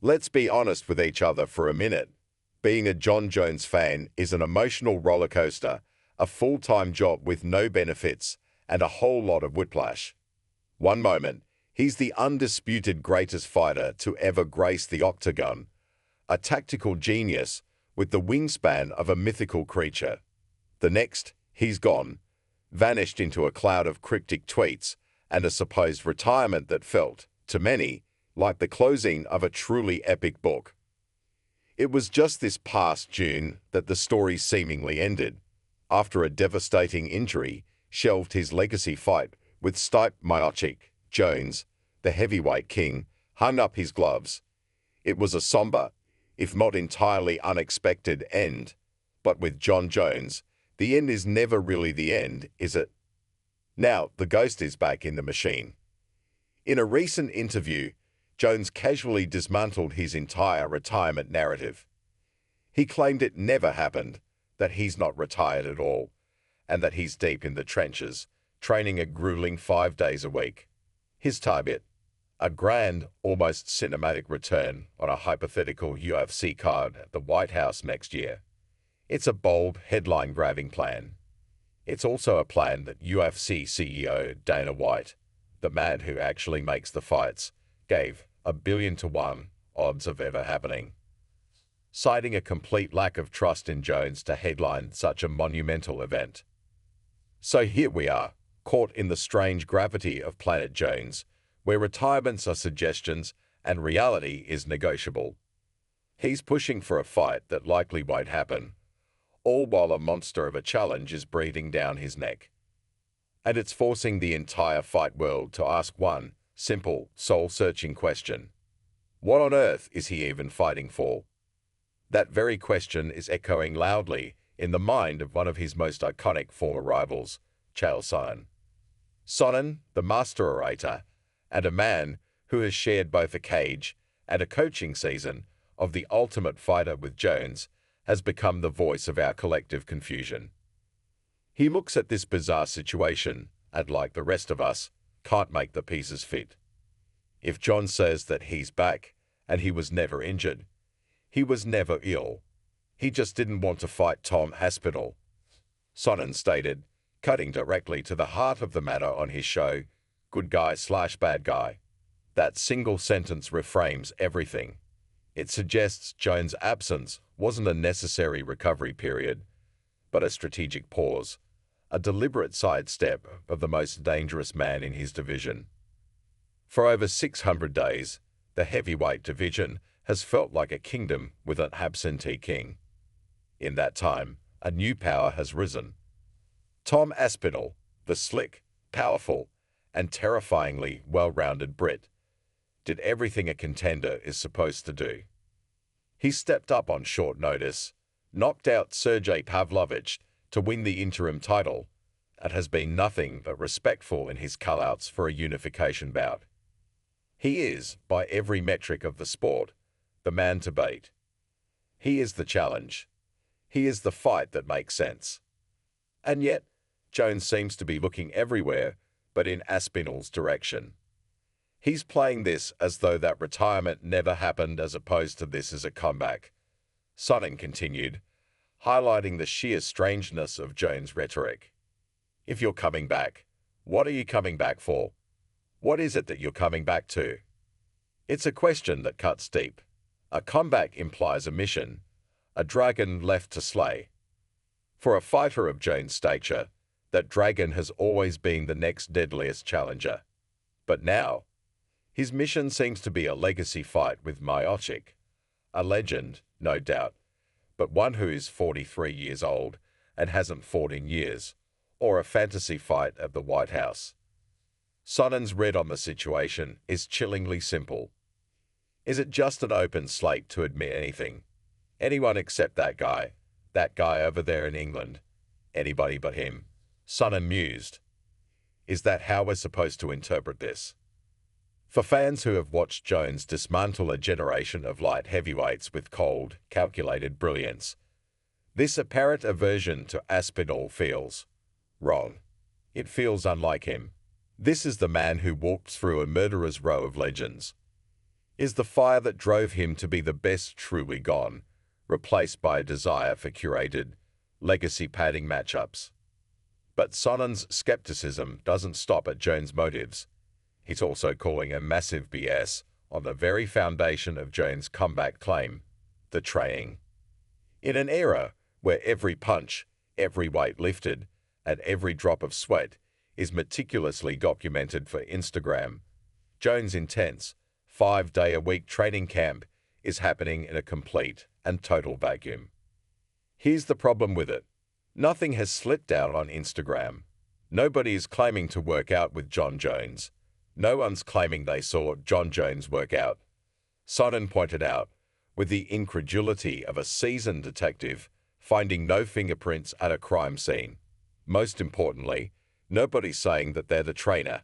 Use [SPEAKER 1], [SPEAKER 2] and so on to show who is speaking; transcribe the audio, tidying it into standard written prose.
[SPEAKER 1] Let's be honest with each other for a minute. Being a Jon Jones fan is an emotional roller coaster, a full-time job with no benefits, and a whole lot of whiplash. One moment, he's the undisputed greatest fighter to ever grace the octagon, a tactical genius with the wingspan of a mythical creature. The next, he's gone, vanished into a cloud of cryptic tweets and a supposed retirement that felt, to many, like the closing of a truly epic book. It was just this past June that the story seemingly ended. After a devastating injury, shelved his legacy fight with Stipe Miocic, Jones, the heavyweight king, hung up his gloves. It was a somber, if not entirely unexpected end. But with Jon Jones, the end is never really the end, is it? Now, the ghost is back in the machine. In a recent interview, Jones casually dismantled his entire retirement narrative. He claimed it never happened, that he's not retired at all, and that he's deep in the trenches, training a grueling 5 days a week. His target, a grand, almost cinematic return on a hypothetical UFC card at the White House next year. It's a bold, headline-grabbing plan. It's also a plan that UFC CEO Dana White, the man who actually makes the fights, gave 1,000,000,000 to 1 odds of ever happening, citing a complete lack of trust in Jones to headline such a monumental event. So here we are, caught in the strange gravity of Planet Jones, where retirements are suggestions and reality is negotiable. He's pushing for a fight that likely won't happen, all while a monster of a challenge is breathing down his neck. And it's forcing the entire fight world to ask one simple, soul-searching question. What on earth is he even fighting for? That very question is echoing loudly in the mind of one of his most iconic former rivals, Chael Sonnen. Sonnen, the master orator, and a man who has shared both a cage and a coaching season of The Ultimate Fighter with Jones, has become the voice of our collective confusion. He looks at this bizarre situation and, like the rest of us, can't make the pieces fit. If Jon says that he's back and he was never injured, he was never ill, he just didn't want to fight Tom Aspinall, Sonnen stated, cutting directly to the heart of the matter on his show, Good Guy/Bad Guy. That single sentence reframes everything. It suggests Jones' absence wasn't a necessary recovery period, but a strategic pause, a deliberate sidestep of the most dangerous man in his division. For over 600 days, the heavyweight division has felt like a kingdom with an absentee king. In that time, a new power has risen. Tom Aspinall, the slick, powerful, and terrifyingly well-rounded Brit, did everything a contender is supposed to do. He stepped up on short notice, knocked out Sergey Pavlovich to win the interim title, and has been nothing but respectful in his call-outs for a unification bout. He is, by every metric of the sport, the man to beat. He is the challenge. He is the fight that makes sense. And yet, Jones seems to be looking everywhere but in Aspinall's direction. He's playing this as though that retirement never happened as opposed to this as a comeback. Sonnen continued, highlighting the sheer strangeness of Jones' rhetoric. If you're coming back, what are you coming back for? What is it that you're coming back to? It's a question that cuts deep. A comeback implies a mission, a dragon left to slay. For a fighter of Jones' stature, that dragon has always been the next deadliest challenger. But now, his mission seems to be a legacy fight with Miocic, a legend, no doubt, but one who is 43 years old and hasn't fought in years, or a fantasy fight at the White House. Sonnen's read on the situation is chillingly simple. Is it just an open slate to admit anything? Anyone except that guy over there in England. Anybody but him. Sonnen mused. Is that how we're supposed to interpret this? For fans who have watched Jones dismantle a generation of light heavyweights with cold, calculated brilliance, this apparent aversion to Aspinall feels wrong. It feels unlike him. This is the man who walked through a murderer's row of legends. Is the fire that drove him to be the best truly gone, replaced by a desire for curated, legacy-padding matchups? But Sonnen's skepticism doesn't stop at Jones' motives. He's also calling a massive BS on the very foundation of Jones' comeback claim, the training. In an era where every punch, every weight lifted, and every drop of sweat is meticulously documented for Instagram, Jones' intense, 5-day-a-week training camp is happening in a complete and total vacuum. Here's the problem with it. Nothing has slipped out on Instagram. Nobody is claiming to work out with Jon Jones. No one's claiming they saw Jon Jones work out. Sonnen pointed out, with the incredulity of a seasoned detective finding no fingerprints at a crime scene. Most importantly, nobody's saying that they're the trainer.